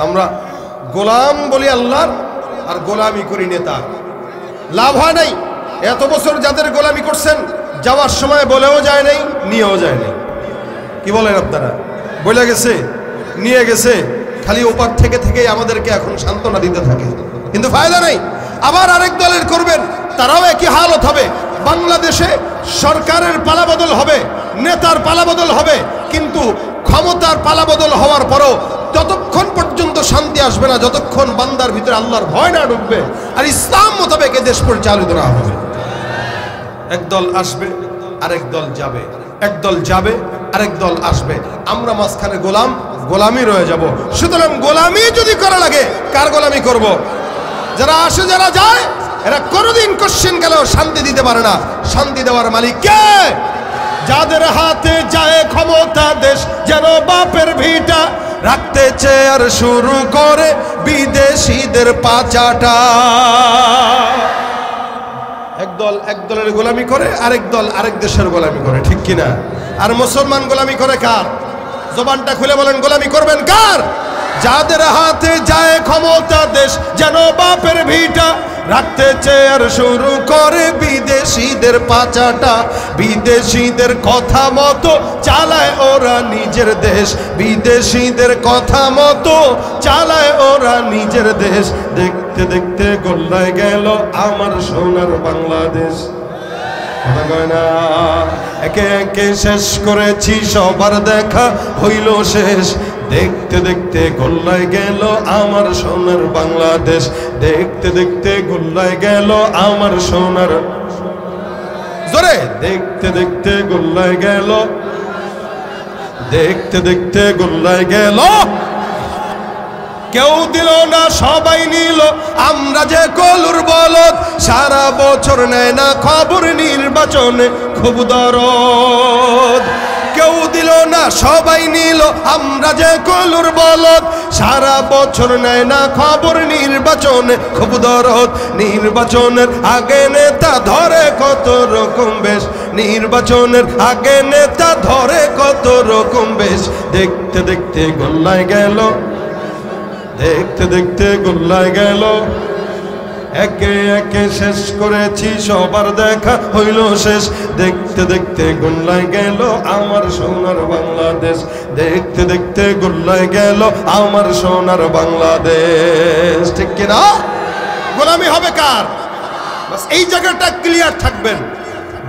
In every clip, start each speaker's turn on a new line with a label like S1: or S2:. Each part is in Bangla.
S1: আমরা গোলাম বলি আল্লাহর, আর গোলামি করি নেতার। লাভ হয় নাই। এত বছর যাদের গোলামি করছেন, যাওয়ার সময় বলেও যায় নাই, নিয়েও যায় নাই। কি বলেন আপনারা? বলে গেছে, নিয়ে গেছে, খালি ওপার থেকে থেকেই আমাদেরকে এখন সান্ত্বনা দিতে থাকে, কিন্তু ফায়দা নাই। আবার আরেক দলের করবেন, তারাও একই হালত হবে। বাংলাদেশে সরকারের পালাবদল হবে, নেতার পালাবদল হবে, কিন্তু ক্ষমতার পালাবদল হওয়ার পরও ততক্ষণ পর্যন্ত শান্তি আসবে না যতক্ষণ বান্দার ভিতরে আল্লাহর ভয় না ঢুকবে আর ইসলাম মোতাবেক এ দেশ পরিচালিত না হবে। একদল আসবে, আরেক দল যাবে, একদল যাবে, আরেক দল আসবে, আমরা মাঝখানে গোলাম, গোলামি রয়ে যাব। সুতরাং গোলামি যদি করা লাগে, কার গোলামি করব? যারা আসে যারা যায়, এরা কোনোদিন কোশ্চেন গেলেও শান্তি দিতে পারে না। শান্তি দেওয়ার মালিক কে? যাদের হাতে যায় ক্ষমতা, দেশ যেন বাপের ভিটা, রাখতে চেয়ার শুরু করে বিদেশিদের পাচাটা। একদল এক দলের গোলামি করে, আরেক দল আরেক দেশের গোলামি করে, ঠিক কিনা? আর মুসলমান গোলামি করে কার? জবানটা খুলে বলেন, গোলামি করবেন কার? যাদের হাতে যায় ক্ষমতা, দেশ যেন বাপের ভিটা, রাখতে চেয়ার শুরু করে বিদেশিদের পাচাটা। বিদেশিদের কথা মতো চালায় ওরা নিজের দেশ, বিদেশিদের কথা মতো চালায় ওরা নিজের দেশ। দেখতে দেখতে গোল্লায় গেল আমার সোনার বাংলাদেশ। কথা কয় না? একে একে শেষ করেছি, সবার দেখা হইল শেষ। দেখতে দেখতে গোল্লায় গেল আমার সোনার বাংলাদেশ। দেখতে দেখতে গোল্লায় গেল আমার সোনার, জোরে, দেখতে দেখতে গোল্লায় গেল, দেখতে দেখতে গোল্লায় গেল। কেউ দিল না, সবাই নিল, আমরা যে কলুর বলদ। সারা বছর নেয় না খবর, নির্বাচনে খুব দরদ। কেউ দিল না, সবাই নিল, আমরা যে কলুর বলদ। সারা বছর নেয় না খবর, নির্বাচনে খুব দরদ। নির্বাচনের আগে নেতা ধরে কত রকম বেশ, নির্বাচনের আগে নেতা ধরে কত রকম বেশ। দেখতে দেখতে গোল্লায় গেল, দেখতে দেখতে গোল্লায় গেল। একে একে শেষ করেছি, সবার দেখা হইল শেষ। দেখতে দেখতে গোল্লায় গেল আমার সোনার বাংলাদেশ। দেখতে দেখতে গোল্লায় গেল আমার সোনার বাংলাদেশ। ঠিক কিনা? গোলামি হবে কার? বাস এই জায়গাটা ক্লিয়ার থাকবেন।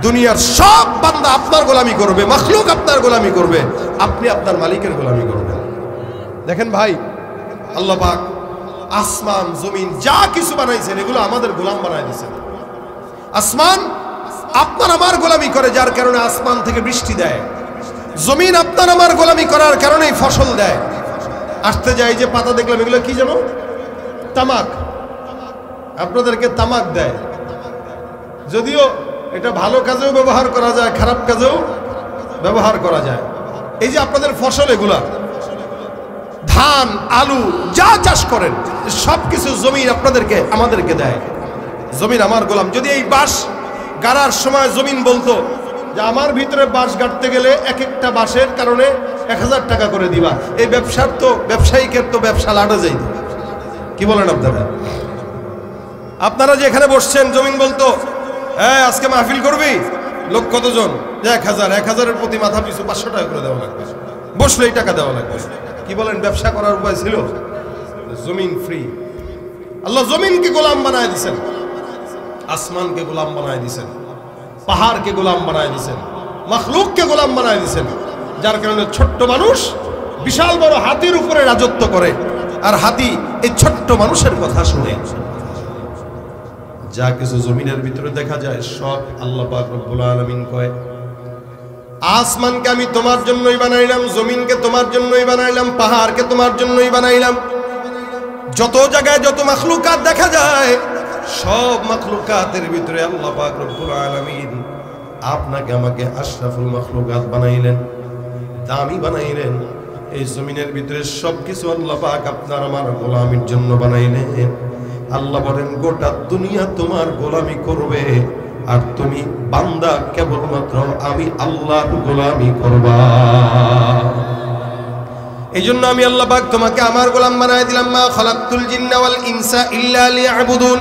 S1: দুনিয়ার সব বান্দা আপনার গোলামি করবে, মাখলুক আপনার গোলামি করবে, আপনি আপনার মালিকের গোলামি করবেন। দেখেন ভাই, আল্লাহ পাক আসমান জমিন যা কিছু বানাইছেন, এগুলো আমাদের গোলাম বানাই দিয়েছেন। আসমান আপনার আমার গোলামি করে, যার কারণে আসমান থেকে বৃষ্টি দেয়। জমিন আপনার আমার গোলামি করার কারণেই ফসল দেয়। আসতে যায় যে পাতা দেখলাম, এগুলো কি জানো? তামাক। আপনাদেরকে তামাক দেয়, যদিও এটা ভালো কাজেও ব্যবহার করা যায়, খারাপ কাজেও ব্যবহার করা যায়। এই যে আপনাদের ফসল, এগুলা ধান, আলু যা চাষ করেন, সব কিছু জমিন আপনাদেরকে আমাদেরকে দেয়। জমিন আমার গোলাম। যদি এই বাঁশ গাড়ার সময় জমিন বলতো যে আমার ভিতরে বাঁশ গাড়তে গেলে এক একটা বাঁশের কারণে 1000 টাকা করে দিবা, এই ব্যবসার তো ব্যবসায়িকের তো ব্যবসা লাটে যাইত। কি বলেন আপনারা? আপনারা যে এখানে বসছেন, জমিন বলতো হ্যাঁ আজকে মাহফিল করবি, লোক কতজন? 1000, 1000-এর প্রতি মাথা পিছু 500 টাকা করে দেওয়া লাগবে, বসলেই টাকা দেওয়া লাগবে। কি বলেন? ব্যবসা করার উপায় ছিল? জমিন ফ্রি। আল্লাহ জমিনকে গোলাম বানায় দিয়েছেন, আসমানকে গোলাম বানায় দিয়েছেন, পাহাড়কে গোলাম বানায় দিয়েছেন, মাখলুককে গোলাম বানায় দিয়েছেন। যার কারণে ছোট্ট মানুষ বিশাল বড় হাতির উপরে রাজত্ব করে, আর হাতি এই ছোট্ট মানুষের কথা শুনে। যা কিছু জমিনের ভিতরে দেখা যায় সব আল্লাহ পাক রব্বুল আলামিন কয়, আসমানকে আমি তোমার জন্যই বানাইলাম, জমিনকে তোমার জন্যই বানাইলাম, পাহাড়কে তোমার জন্যই বানাইলাম। যত জায়গায় যত মাখলুকাত দেখা যায়, সব মাখলুকাতের ভিতরে আল্লাহ পাক রব্বুল আলামিন আপনাকে আমাকে আশরাফুল মাখলুকাত বানাইলেন, দামি বানাইলেন। এই জমিনের ভিতরে সবকিছু আল্লাহ পাক আপনার আমার গোলামির জন্য বানাইলেন। আল্লাহ বলেন গোটা দুনিয়া তোমার গোলামি করবে, আর তুমি বান্দা কেবলমাত্র আমি আল্লাহর গোলামি করবা। এই জন্য আমি আল্লাহ পাক তোমাকে আমার গোলাম বানায় দিলাম। মা খালাকতুল জিন্না ওয়াল ইনসা ইল্লা লিয়াবুদুন,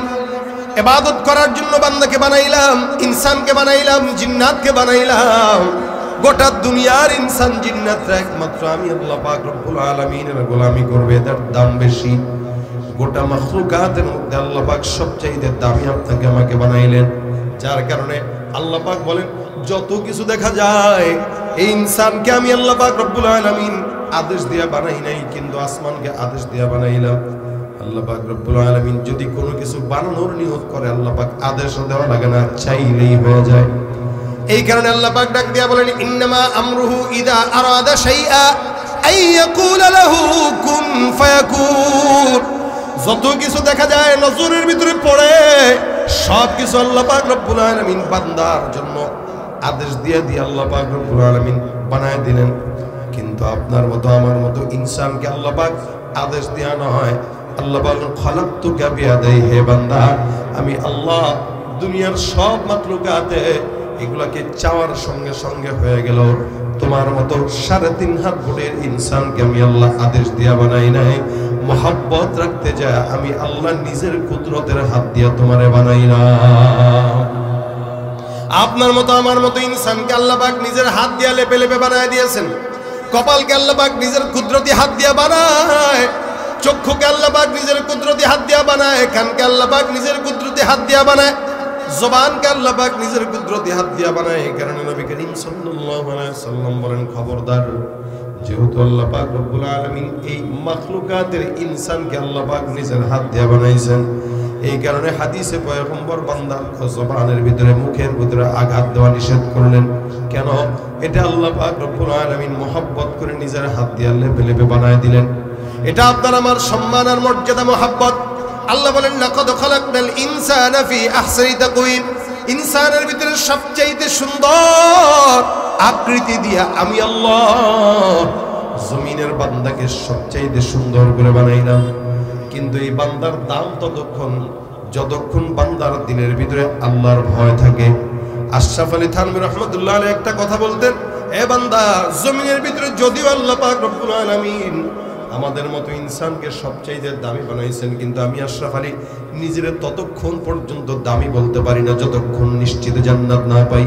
S1: ইবাদত করার জন্য বান্দাকে বানাইলাম, ইনসানকে বানাইলাম, জিন্নাতকে বানাইলাম। গোটা দুনিয়ার ইনসান জিন্নাতরা একমাত্র আমি আল্লাহ পাক রব্বুল আলামিনের গোলামি করবে, এটার দাম বেশি। গোটা মাখলুকাতের মধ্যে আল্লাহ পাক সবচাইতে দামি আপনাকে আমাকে বানাইলেন। যার কারণে আল্লাহ পাক বলেন যত কিছু দেখা যায় এই ইনসানকে আমি আল্লাহ পাক রব্বুল আলামিন আদেশ দিয়া বানাই নাই, কিন্তু আসমানকে আদেশ দিয়া বানাইলাম। আল্লাহ পাক রব্বুল আলামিন যদি কোনো কিছু বানানোর নিয়ত করে আল্লাহ পাক আদেশও দেওয়া লাগে না, চাইলেই হয়ে যায়। এই কারণে আল্লাহ পাক ডাক দিয়া বলেন ইন্নামা আমরুহু ইযা আরাদা শাইআ আইয়াকুলা লাহু কুন ফায়াকুন। যত কিছু দেখা যায় নজরের ভিতরে পড়ে সব কিছু আল্লাহ পাক রব্বুল আলামিন বান্দার জন্য আদেশ দিয়ে দিয়ে আল্লাহ পাক রব্বুল আলামিন বানায় দিলেন। কিন্তু আপনার মতো আমার মতো ইনসানকে আল্লাহ পাক আদেশ দেয়া নয়। আল্লাহ বলেন খালাকতুকা বিয়াদাই, হে বান্দা আমি আল্লাহ দুনিয়ার সব মাখলুকাতে এগুলাকে চাওয়ার সঙ্গে সঙ্গে হয়ে গেল। তোমার মতো 3.5 হাত বড়ের ইনসানকে আমি আল্লাহ আদেশ দিয়া বানাই নাই। মোহাব্বত রাখতে যায় আমি আল্লাহ নিজের কুদরতের হাত দিয়া তোমারে বানাইলাম। আপনার মতো আমার মতো ইনসানকে আল্লাহ পাক নিজের হাত দিয়া লেপে লেপে বানায় দিয়েছেন। কপালকে আল্লাহ পাক নিজের কুদরতি হাত দিয়া বানায়, চক্ষুকে আল্লাহ পাক নিজের কুদরতি হাত দিয়া বানায়, কানকে আল্লাহ পাক নিজের কুদরতি হাত দিয়া বানায়, জবানকে আল্লাহ পাক নিজের কুদরতি হাত দিয়া বানায়। এই কারণে নবী করিম সাল্লাল্লাহু আলাইহি সাল্লাম বলেন খবরদার, যেহেতু আল্লাহ পাক রব্বুল আলামিন এই মাখলুকাতের ইনসানকে আল্লাহ পাক নিজের হাত দিয়া বানাইছেন, এই কারণে হাদিসে পয়গম্বর বান্দার জবানের ভিতরে মুখের ভিতরে আঘাত দেওয়া নিষেধ করলেন। কেন? এটা আল্লাহ পাক রব্বুল আলামিন মোহাব্বত করে নিজের হাত দিয়ে লেপে লেপে বানায় দিলেন। এটা আপনার আমার সম্মান আর মর্যাদা মোহাব্বত। আল্লাহ বলেন লাকাদ খালাকনাল ইনসানা ফি আহসানি তাকওয়িম, ইনসানের ভিতরে সবচেয়ে সুন্দর আকৃতি দিয়া আমি আল্লাহ জমিনের বান্দাকে সবচেয়ে সুন্দর করে বানাইলাম। কিন্তু এই বান্দার দাম ততক্ষণ যতক্ষণ বান্দার দিলের ভিতরে আল্লাহর ভয় থাকে। আশরাফ আলী থানভী রাহমাতুল্লাহ আলাইহি একটা কথা বলতেন, এ বান্দা জমিনের ভিতরে যদিও আল্লাহ পাক রব্বুল আলামিন আমাদের মতো ইনসানকে সবচেয়ে দামি বানাইছেন, কিন্তু আমি আশরাফ আলী নিজের ততক্ষণ পর্যন্ত দামি বলতে পারি না যতক্ষণ নিশ্চিত জান্নাত না পাই।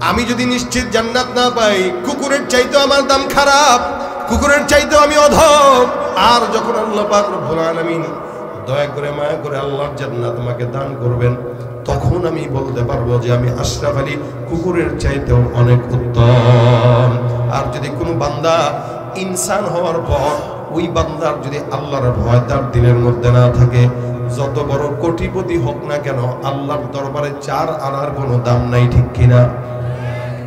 S1: আমি যদি নিশ্চিত জান্নাত না পাই, কুকুরের চাইতেও আমার দাম খারাপ, কুকুরের চাইতেও আমি অধম। আর যখন আল্লাহ পাক রব্বুল আলামিন দয়া করে মায়া করে আল্লাহর জান্নাত আমাকে দান করবেন, তখন আমি বলতে পারবো যে আমি আশরাফ আলী কুকুরের চাইতেও অনেক উত্তম। আর যদি কোনো বান্দা ইনসান হওয়ার পর ওই বান্দার যদি আল্লাহর ভয় তার দিলের মধ্যে না থাকে, যত বড় কোটিপতি হোক না কেন আল্লাহর দরবারে 4 আনার কোনো দাম নাই, ঠিক কিনা?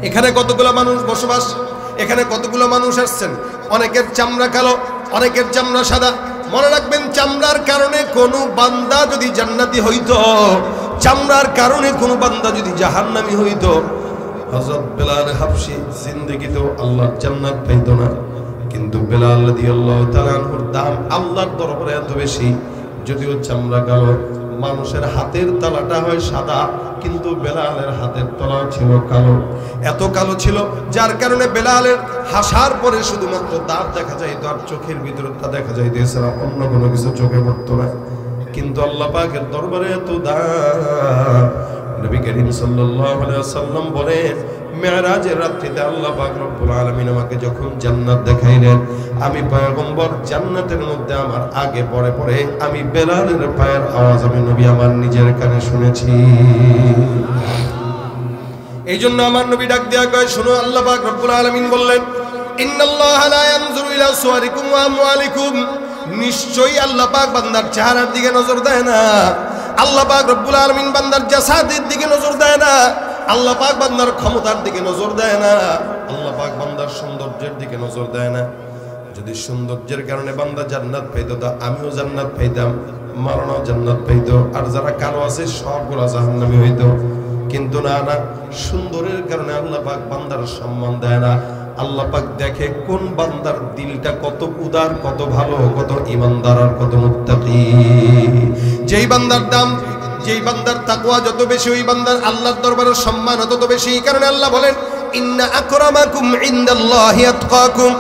S1: এখানে কতগুলো মানুষ বসবাস, এখানে কতগুলো মানুষ আসছেন, অনেকের চামড়া কালো, অনেকের চামড়া সাদা। মনে রাখবেন, চামড়ার কারণে কোনো বান্দা যদি জান্নাতি হইতো, চামড়ার কারণে কোনো বান্দা যদি জাহান্নামী হইতো, হযরত বেলাল হাবশী জিন্দেগিতেও আল্লাহর জান্নাত পাইতো না। কিন্তু বেলাল রাদিয়াল্লাহু তাআলা আনহুর দাম আল্লাহর দরবারে এত বেশি, যদিও চামড়া কালো, মানুষের হাতের তালাটা হয় সাদা, কিন্তু বেলালের হাতের তলাও ছিল কালো। এত কালো ছিল যার কারণে বেলালের হাসার পরে শুধুমাত্র দাঁত দেখা যাইত, আর চোখের ভিতরটা দেখা যাইত, এছাড়া অন্য কোনো কিছু চোখে পড়তো না। কিন্তু আল্লাহ পাকের দরবারে এত দাম। নবী করিম সাল্লাল্লাহু আলাইহি ওয়াসাল্লাম বলেন, মেরাজের রাত্রিতে আল্লাহ পাক রব্বুল আলামিন আমাকে যখন জান্নাত দেখাইলেন, আমি পয়গম্বর জান্নাতের মধ্যে আমার আগে পরে পরে আমি বেলালের পায়ের আওয়াজ আমি নবী আমার নিজের কানে শুনেছি। এই জন্য আমার নবী ডাক দেয়া কয়, শোনো, আল্লাহ পাক রব্বুল আলামিন বললেন, ইন্নাল্লাহা লা ইয়ানজুরু ইলা সুওয়ারিকুম ওয়া আমওয়ালিকুম, নিশ্চয়ই আল্লাহ পাক বান্দার চেহারার দিকে নজর দেয় না। আল্লাহ পাক রব্বুল আলামিন বান্দার জাসাদের দিকে নজর দেয় না। আল্লাহ পাক বান্দার ক্ষমতার দিকে নজর দেয় না। আল্লাহ পাক বান্দার সৌন্দর্যের দিকে নজর দেয় না। যদি সৌন্দর্যের কারণে বান্দা জান্নাত পাইতো, তা আমিও জান্নাত পাইতাম, মারানো জান্নাত পাইতো, আর যারা কালো আছে সবগুলা জাহান্নামী হইতো। কিন্তু না না, সুন্দরের কারণে আল্লাহ পাক বান্দার সম্মান দেয় না। আল্লাহ পাক দেখে কোন বান্দার দিলটা কত উদার, কত ভালো, কত ইমানদার আর কত মুত্তাকি। যেই বান্দার দাম, যেই বান্দার তাকওয়া যত বেশি, ওই বান্দার আল্লাহর দরবারে সম্মান তত বেশি। এই কারণে আল্লাহ বলেন, ইন্না আকরামাকুম ইনদাল্লাহি আতকাকুম,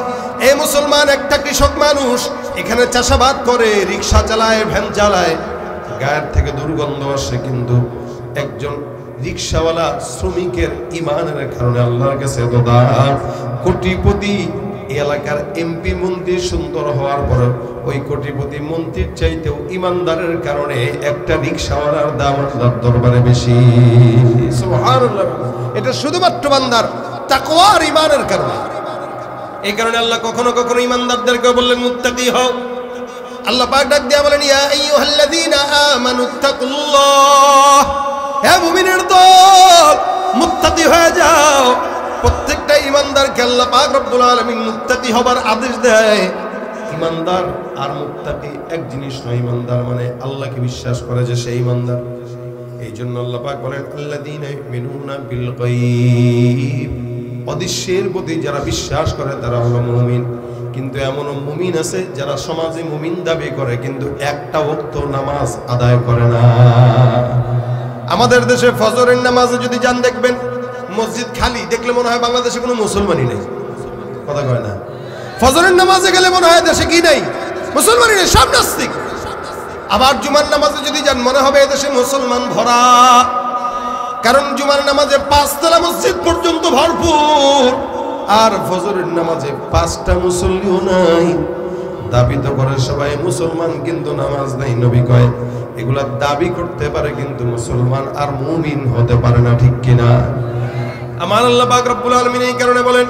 S1: এই মুসলমান একটা কৃষক মানুষ, এখানে চাষাবাদ করে, রিক্সা চালায়, ভ্যান চালায়, গায়ের থেকে দুর্গন্ধ আসে, কিন্তু একজন রিক্সাওয়ালা শ্রমিকের ইমানের কারণে আল্লাহর কাছে এত দাম। কোটিপতি এলাকার এমপি মন্ত্রী সুন্দর হওয়ার পর ওই কোটিপতি মন্ত্রীর চাইতেও ইমানদারের কারণে একটা রিক্সাওয়ালার দাম আল্লাহর দরবারে বেশি। সুবহানাল্লাহ। এটা শুধুমাত্র বান্দার তাকওয়া আর ঈমানের কারণে। এই কারণে আল্লাহ কখনো কখনো ইমানদারদেরকে বললেন মুত্তাকি হও। আল্লাহ পাক ডাক দিয়া বলেন ইয়া আইয়ুহাল্লাযীনা আমানুত্তাকুল্লাহ, হে মুমিনের দল মুত্তাকি হয়ে যাও। প্রত্যেকটা ইমানদারকে আল্লাহ পাক রব্বুল আলামিন মুত্তাকি হবার আদেশ দেয়। ইমানদার আর মুত্তাকি এক জিনিস নয়। ইমানদার মানে আল্লাহকে বিশ্বাস করে যে সে ইমানদার। এই জন্য আল্লাহ পাক বলেন আল্লাযীনা ইউমিনুনা বিল গায়ব, অদৃশ্যের প্রতি যারা বিশ্বাস করে তারা হলো মুমিন। কিন্তু এমনও মুমিন আছে যারা সমাজে মুমিন দাবি করে কিন্তু একটা ওয়াক্ত নামাজ আদায় করে না। আমাদের দেশে ফজরের নামাজে যদি যান দেখবেন মসজিদ খালি, দেখলে মনে হয় বাংলাদেশে কোনো মুসলমানই নেই। কথা কয় না? ফজরের নামাজে গেলে মনে হয় দেশে কি নেই? মুসলমানই নেই, সব নাস্তিক। আবার জুমার নামাজে যদি যান মনে হবে এদেশে মুসলমান ভরা, কারণ জুমার নামাজে 5 তলা মসজিদ পর্যন্ত ভরপুর, আর ফজরের নামাজে 5টা মুসল্লিও নাই। দাবি তো করে সবাই মুসলমান কিন্তু নামাজ নাই। নবী কয় এগুলা দাবি করতে পারে কিন্তু মুসলমান আর মুমিন হতে পারে না, ঠিক কিনা? আমার আল্লাহ পাক রব্বুল আলামিন এই কারণে বলেন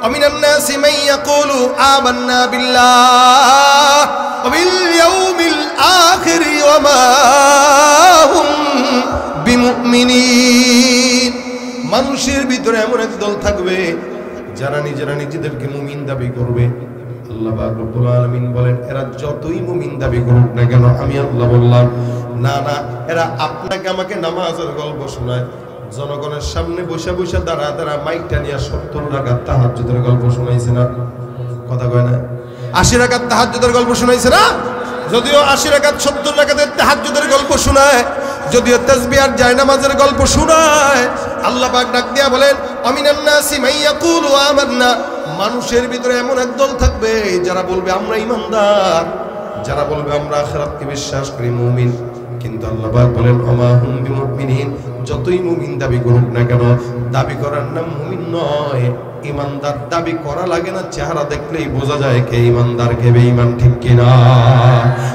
S1: আমিনান নাসি মান ইয়াকুলু আমান্না বিল্লাহ ওয়া বিল ইয়াউমিল আখির ওয়া মা হুম বিমুমিনিন। মানুষের ভিতরে এমন এক দল থাকবে যারা নিজেরা নিজেদেরকে মুমিন দাবি করবে। আল্লাহ পাক রব্বুল আলামিন বলেন এরা যতই মুমিন দাবি করুক না কেন, আমি আল্লাহ বললাম না না, এরা আপনাকে আমাকে নামাজের গল্প শোনায়, জনগণের সামনে বসে বসে দাঁড়া দাঁড়া মাইকটা নিয়ে 70 রাকাত তাহাজ্জুদের গল্প শোনাইছে না? কথা কয় না? 80 রাকাত তাহাজ্জুদের গল্প শোনাইছে না? যদিও 80 রাকাত 70 রাকাতের তাহাজ্জুদের গল্প শোনায়, যদিও তাসবিহ আর জায়নামাজের গল্প শোনায়, আল্লাহ পাক ডাক দিয়া বলেন আমিনান নাসি মান ইয়াকুলু আমান্না। মানুষের ভিতরে এমন একদল থাকবে যারা বলবে আমরা ঈমানদার, যারা বলবে আমরা আখিরাতকে বিশ্বাস করি, মুমিন। কিন্তু আল্লাহ পাক বলেন ওমা হুম বিমুমিনিন, যতই মুমিন দাবি করুক না কেন, দাবি করার নাম মুমিন নয়। ঈমানদার দাবি করা লাগে না, চেহারা দেখলেই বোঝা যায় কে ঈমানদার কে বেঈমান, ঠিক কিনা?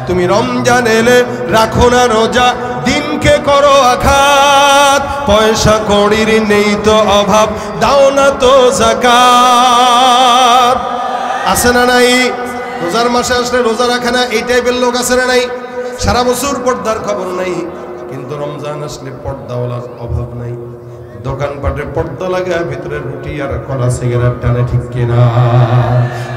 S1: তুমি রমজান এলে রাখো না রোজা, দিনকে করো আঘাত, পয়সা কড়ির নেই তো অভাব, দাও না তো যাকাত। আছে না নাই? রোজার মাসে আসলে রোজা রাখে না এই টাইপের লোক আছে না নাই? সারা বছর পর্দার খবর নাই, কিন্তু রমজান আসলে পর্দাওয়ালার অভাব নাই। দোকানপাটে পর্দা লাগা, ভিতরে রুটি আর কলা সিগারেট টানে, ঠিক কিনা?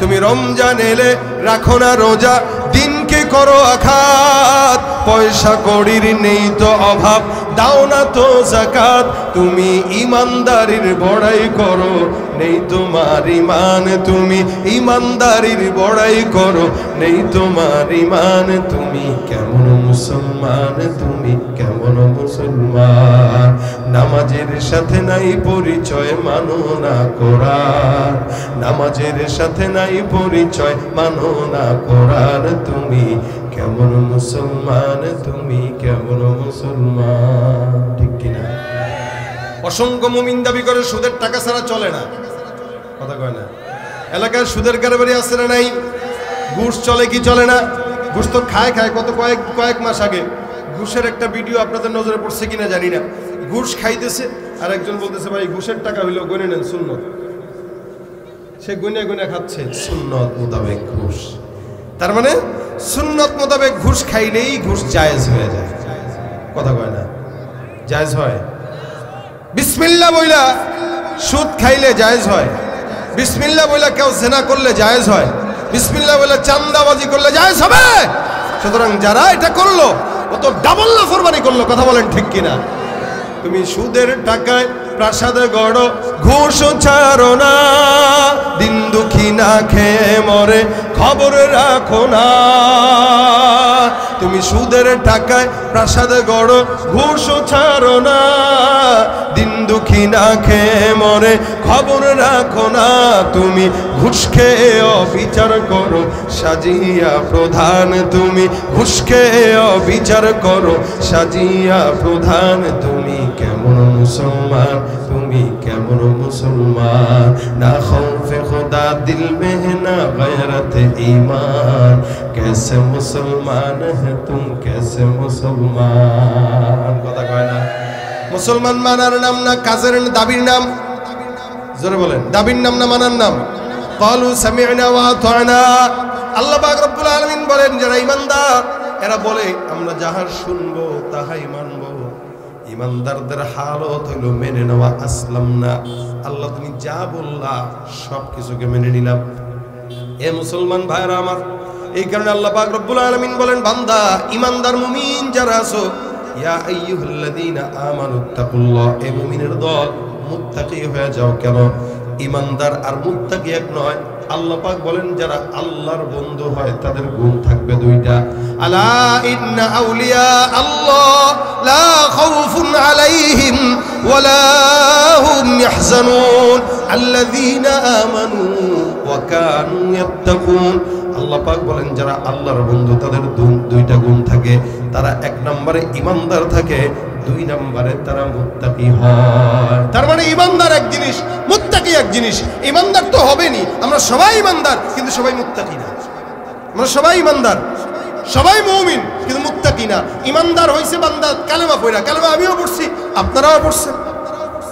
S1: তুমি রমজান এলে রাখো না রোজা, দিনকে করো আঘাত, পয়সা কড়ির নেই তো অভাব, দাও না তো যাকাত। তুমি ইমানদারির বড়াই করো, নেই তোমার ঈমান, তুমি ইমানদারির বড়াই করো, নেই তোমার ঈমান। তুমি কেমন মুসলমান, তুমি কেমন মুসলমান? নামাজের সাথে নাই পরিচয়, মানো না কোরআন, নামাজের সাথে নাই পরিচয়, মানো না কোরআন। তুমি কেমন মুসলমান, তুমি কেমন মুসলমান, ঠিক কিনা? অসংখ্য মুমিন দাবি করে সুদের টাকা ছাড়া চলে না। কথা কয় না? এলাকায় সুদের কারবারি আছে না নাই? ঘুষ চলে কি চলে না? ঘুষ তো খায় কত কয়েক মাস আগে ঘুষের একটা ভিডিও আপনাদের নজরে পড়ছে কিনা জানি না। ঘুষ খাইতেছে আর একজন বলতেছে ভাই ঘুষের টাকা হইলো গনে নেন, সুন্নত। সে গুনে গুনে খাচ্ছে সুন্নত মোতাবেক ঘুষ। তার মানে সুন্নত মোতাবেক ঘুষ খাইলেই ঘুষ জায়েজ হয়ে যায়। কথা কয় না? জায়েজ হয়। বিসমিল্লাহ বইলা সুদ খাইলে জায়েজ হয়, বিসমিল্লাহ বইলা কেউ জেনা করলে জায়েজ হয়, বিসমিল্লাহ বইলা চান্দাবাজি করলে জায়েজ হবে। সুতরাং যারা এটা করলো ও তো ডাবল নাফরমানি করলো। কথা বলেন ঠিক কিনা? তুমি সুদের টাকায় প্রাসাদ গড়ো, ঘুষ ছাড়ো না, দিন দুঃখী না খেয়ে মরে খবর রাখো না। তুমি সুদের টাকায় প্রাসাদ গড়, ঘুষও ছাড়ো না, দিন দুঃখী না খেয়ে মরে খবর রাখো না, তুমি ঘুষ খেয়ে অবিচার করো সাজিয়া প্রধান, তুমি ঘুষ খেয়ে অবিচার করো সাজিয়া প্রধান। তুমি কেমন মুসলমান, তুমি কেমন মুসলমান, না খৌফে খোদা দিল में है ना गैरत ईमान, कैसे मुसलमान है तुम, कैसे मुसलमान। কথা কয় না মুসলমান মানার নাম না কাজের দাবির নাম, জোরে বলেন, দাবির নাম না মানার নাম। ক্বালু সামি'না ওয়া আতা'না, আল্লাহ পাক রব্বুল আলামিন বলেন যারা ঈমানদার এরা বলে আমরা যাহা শুনবো তাহাই মানবো। ঈমানদারদের হালত হলো মেনে নেওয়া, আসলাম না, আল্লাহ তুমি যা বললা সব কিছুকে মেনে নিলাম। এ মুসলমান ভাইরা আমার, এই কারণে আল্লাহ পাক রব্বুল আলামিন বলেন বান্দা ঈমানদার মুমিন যারা আছো, ইয়া আইয়ুহাল্লাযীনা আমানুত্তাকুল্লাহ, এ মুমিনের দল মুত্তাকি হয়ে যাও। কেন? ঈমানদার আর মুত্তাকি এক নয়। আল্লাহ পাক বলেন যারা আল্লাহর বন্ধু হয় তাদের গুণ থাকবে দুইটা। আলা ইন্না আউলিয়া আল্লাহ লা খাউফুন আলাইহিম ওয়ালা হুম ইয়াহজানুন আল্লাযীনা আমানু ওয়া কানু ইয়াত্তাকুন। আল্লাহ পাক বলেন যারা আল্লাহর বন্ধু তাদের দুইটা গুণ থাকে। তারা এক নম্বরে ঈমানদার থাকে, দুই নম্বরে তারা মুত্তাকি হয়। তার মানে ঈমানদার এক জিনিস, মুত্তাকি এক জিনিস। ঈমানদার তো হবেনি, আমরা সবাই ঈমানদার কিন্তু সবাই মুত্তাকি না। আমরা সবাই ঈমানদার, সবাই মুমিন কিন্তু মুত্তাকি না। ঈমানদার হইছে বান্দা কালেমা পড়া, কালেমা আমিও পড়ছি আপনারাও পড়ছেন,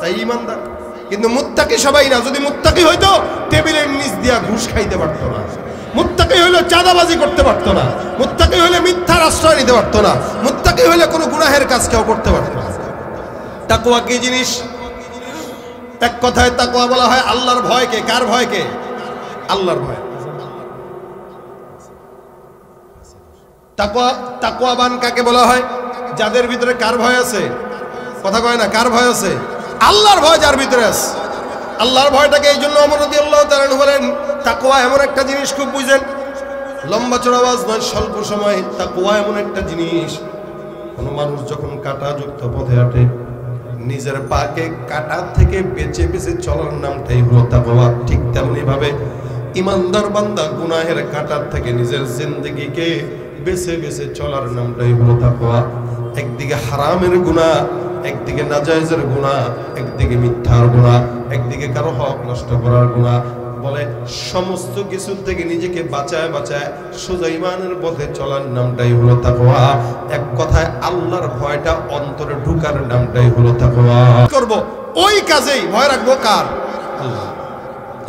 S1: তাই ঈমানদার। কিন্তু মুত্তাকি সবাই না। যদি মুত্তাকি হইতো টেবিলের নিচ দিয়া ঘুষ খাইতে পারতো না, মুত্তাকি হইলে চাঁদাবাজি করতে পারতো না, মুত্তাকি হইলে মিথ্যার আশ্রয় নিতে পারতো না, মুত্তাকি হইলে কোনো গুনাহের কাজ কেউ করতে পারতো না। তাকওয়া কি জিনিস? এক কথায় তাকওয়া বলা হয় আল্লাহর ভয়কে। কার ভয়কে? আল্লাহর ভয়। তাকওয়াবান কাকে বলা হয়? যাদের ভিতরে কার ভয় আছে? কথা কয় না, কার ভয় আছে? আল্লাহর ভয় যার ভিতরে আছে। আল্লাহর ভয়টাকে এই জন্য ওমর রাদিয়াল্লাহু তাআলা আনহু বলেন তাকওয়া এমন একটা জিনিস, খুব বুঝেন, লম্বা চড়া আওয়াজ নয়, স্বল্প সময়। তাকওয়া এমন একটা জিনিস, কোন মানুষ যখন কাঁটাযুক্ত পথে হাঁটে নিজের পাকে কাঁটার থেকে বেঁচে বেঁচে চলার নামটাই হলো তাকওয়া। ঠিক তেমনি ভাবে ঈমানদার বান্দা গুনাহের কাঁটার থেকে নিজের জিন্দেগিকে বেঁচে বেঁচে চলার নামটাই হলো তাকওয়া। একদিকে হারামের গুনাহ, একদিকে নাজায়েজের গুনাহ, একদিকে মিথ্যার গুনাহ, একদিকে কারো হক নষ্ট করার গুনাহ। বলে সমস্ত কিছু থেকে নিজেকে বাঁচায় বাঁচায় সোজা ঈমানের পথে চলার নামটাই হলো তাকওয়া। এক কথায় আল্লাহর ভয়টা অন্তরে ঢুকার নামটাই হলো তাকওয়া। করব ওই কাজেই ভয় রাখবো কার? আল্লাহ।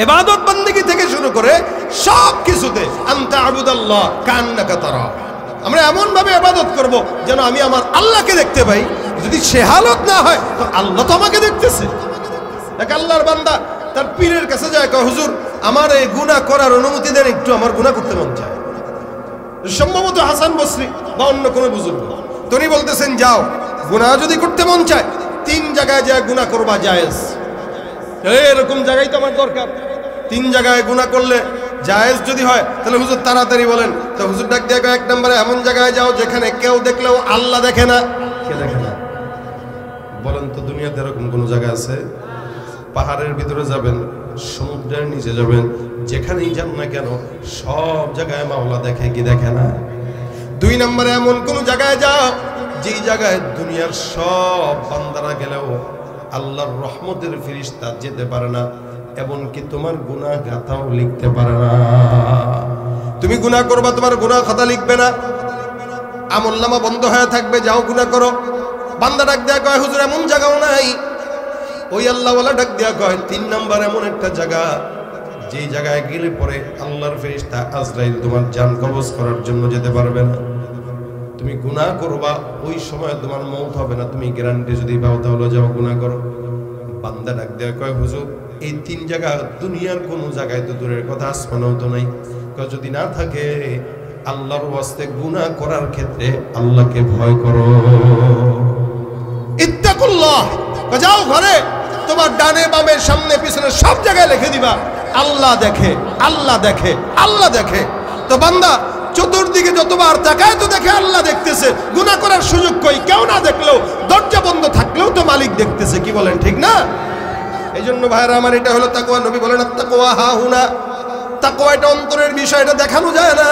S1: ইবাদত বন্দেগী থেকে শুরু করে সব কিছুতে আনতা আবুদাল্লাহ কান্নাকা তারা, আমরা এমন ভাবে ইবাদত করব যেন আমি আমার আল্লাহকে দেখতে পাই। যদি সে হালত না হয় তো আল্লাহ তো আমাকে দেখতেছে। এক আল্লাহর বান্দা তার পীরের কাছে যায়, কয় হুজুর আমার এই গুনাহ করার অনুমতি দেন, একটু আমার গুনাহ করতে মন চায়। সম্ভবত হাসান বসরি বা অন্য কোনো বুজুর্গ, তিনি বলতেছেন যাও, গুনাহ যদি করতে মন চায় 3 জায়গায় যায় গুনাহ করবা জায়েজ। এরকম জায়গায় তো আমার দরকার। 3 জায়গায় গুনাহ করলে জায়েজ যদি হয় তাহলে হুজুর তাড়াতাড়ি বলেন। তো হুজুর ডাক দিয়ে কয় 1 নম্বরে এমন জায়গায় যাও যেখানে কেউ দেখলেও আল্লাহ দেখে না। কে দেখে না? বলেন তো দুনিয়াতে এরকম কোন জায়গা আছে? পাহাড়ের ভিতরে যাবেন, সমুদ্রের নিচে যাবেন, যেখানেই যান না কেন সব জায়গায় মাওলা দেখে কি দেখে না? 2 নম্বরে এমন কোন জায়গায় যাও যেই জায়গায় দুনিয়ার সব বান্দারা গেলেও আল্লাহর রহমতের ফেরেশতা যেতে পারে না, এমনকি তোমার গুনাহ গাথাও লিখতে পারে না। তুমি গুনাহ করবা, তোমার গুনাহ খাতা লিখবে না, আমলনামা বন্ধ হয়ে থাকবে। যাও গুনাহ করো। বান্দা ডাক দেয়া কয় হুজুর এমন জায়গাও নাই। ওই আল্লাহওয়ালা ডাক দেয়া কয় 3 নাম্বার এমন একটা জায়গা যেই জায়গায় গেলে পরে আল্লাহর ফেরেশতা আজরাইল তোমার জান কবজ করার জন্য যেতে পারবে না। তুমি গুনাহ করবা, ওই সময় তোমার মওত হবে না, তুমি গ্যারান্টি যদি পাও তাহলে যাও গুনাহ করো। বান্দা ডাক দেয়া কয় হুজুর এই 3 জায়গা দুনিয়ার কোন জায়গায় তো দূরের কথা, আসমানেও তো নাই। কয় যদি না থাকে আল্লাহর ওয়াস্তে গুনাহ করার ক্ষেত্রে আল্লাহকে ভয় করো। ইত্তাকুল্লাহ। যাও ঘরে, তোমার ডানে বামে সামনে পিছনে সব জায়গায় লিখে দিবা আল্লাহ দেখে, আল্লাহ দেখে, আল্লাহ দেখে। তো বান্দা চতুর্দিকে যতবার তাকায় তো দেখে আল্লাহ দেখতেছে। গুনাহ করার সুযোগ কই? কেউ না দেখলেও, দরজা বন্ধ থাকলেও তো মালিক দেখতেছে। কি বলেন, ঠিক না? এই জন্য ভাইরা আমার, এটা হলো তাকওয়া। নবী বলেন তাকওয়া হাহুনা। তাকওয়া এটা অন্তরের বিষয়, এটা দেখানো যায় না।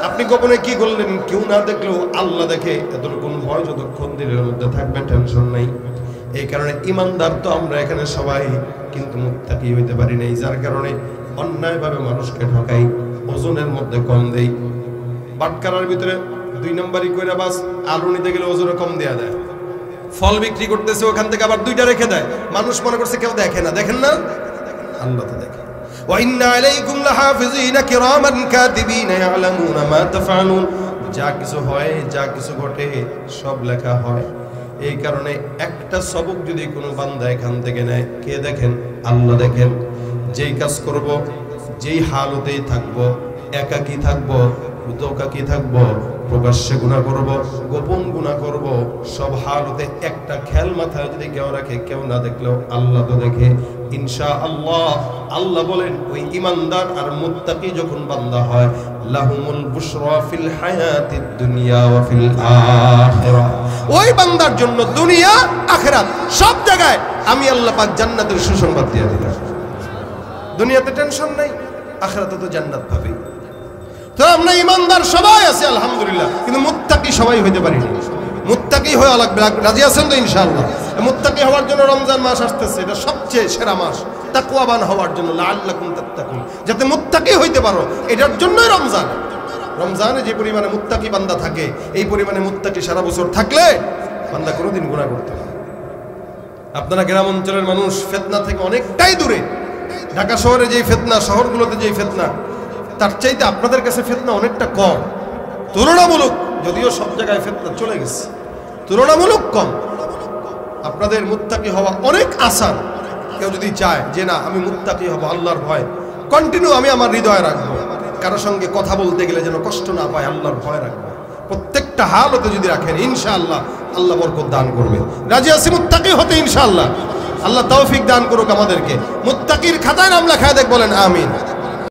S1: আপনি গোপনে কি করলেন কেউ না দেখলেও আল্লাহ দেখে। এতটুকু ভয় যতক্ষণ দিলের মধ্যে থাকবে, টেনশন নাই। এই কারণে ইমানদার তো আমরা এখানে সবাই, কিন্তু মুত্তাকি হইতে পারি নাই, যার কারণে অন্যায়ভাবে মানুষকে ঠকাই, ওজনের মধ্যে কম দেই। বাটকারার ভিতরে 2 নম্বরই কইরা বাস আলু নিতে গেলে ওজনে কম দেয়া দেয়। ফল বিক্রি করতেছে, ওখান থেকে আবার 2টা রেখে দেয়। মানুষ মনে করছে কেউ দেখে না। দেখেন না? আল্লাহ তো দেখে। ওয়া ইন্না আলাইকুম লাহাফিজিনা কিরামান কাতিবিনা ইয়ালামুনা মা তাফআলুন। যা কিছু হয়, যা কিছু ঘটে, সব লেখা হয়। এই কারণে একটা সবক যদি কোনো বান্দা এখান থেকে নেয়, কে দেখেন? আল্লাহ দেখেন। যেই কাজ করব, যেই হালতেই থাকব, একাকী থাকব, একাকী থাকব, প্রকাশ্যে গুনাহ করব, গোপন গুনাহ করব, সব হালতে একটা খেয়াল মাথায় যদি কেউ রাখে, কেউ না দেখলেও আল্লাহ তো দেখে ইনশাআল্লাহ। আল্লাহ বলেন ওই ইমানদার আর মুত্তাকি যখন বান্দা হয়, লাহুমুল বুশরা ফিল হায়াতিদ দুনিয়া ওয়া ফিল আখিরাহ। ওই বান্দার জন্য দুনিয়া আখিরাত সব জায়গায় আমি আল্লাহ পাক জান্নাতের সুসংবাদ দিয়ে দিলাম। দুনিয়াতে টেনশন নাই, আখিরাতে তো জান্নাত পাবে। তো আমরা ইমানদার সবাই আছি আলহামদুলিল্লাহ, কিন্তু মুত্তাকি সবাই হইতে পারি না। মুত্তাকি হওয়া লাগবে। রাজি আছেন তো ইনশাআল্লাহ? মুত্তাকি হওয়ার জন্য রমজান মাস আসতেছে, এটা সবচেয়ে সেরা মাস তাকওয়াবান হওয়ার জন্য, লাআল্লাকুম তাত্তাকুন, যাতে মুত্তাকি হইতে পারো, এটার জন্যই রমজান। রমজানে যে পরিমাণে মুত্তাকি বান্দা থাকে, এই পরিমাণে মুত্তাকি সারা বছর থাকলে বান্দা কোনোদিন গুনাহ করতে পারে। আপনারা গ্রাম অঞ্চলের মানুষ, ফিতনা থেকে অনেকটাই দূরে। ঢাকা শহরে যেই ফিতনা, শহরগুলোতে যেই ফিতনা, তার চাইতে আপনাদের কাছে ফিতনা অনেকটা কম তুলনামূলক। যদিও সব জায়গায় ফিতনা চলে গেছে, তুলনামূলক কম। আপনাদের মুত্তাকি হওয়া অনেক আসান। কেউ যদি চায় যে না আমি মুত্তাকি হব, আল্লাহর ভয় কন্টিনিউ আমি আমার হৃদয়ে রাখবো, কারোর সঙ্গে কথা বলতে গেলে যেন কষ্ট না পায়, আল্লাহর ভয় রাখবো, প্রত্যেকটা হালতে যদি রাখেন ইনশাআল্লাহ আল্লাহ বরকত দান করবে। রাজি আছি মুত্তাকি হতে ইনশাআল্লাহ। আল্লাহ তৌফিক দান করুক আমাদেরকে। মুত্তাকির খাতায় নাম লেখায় দেখ, বলেন আমিন।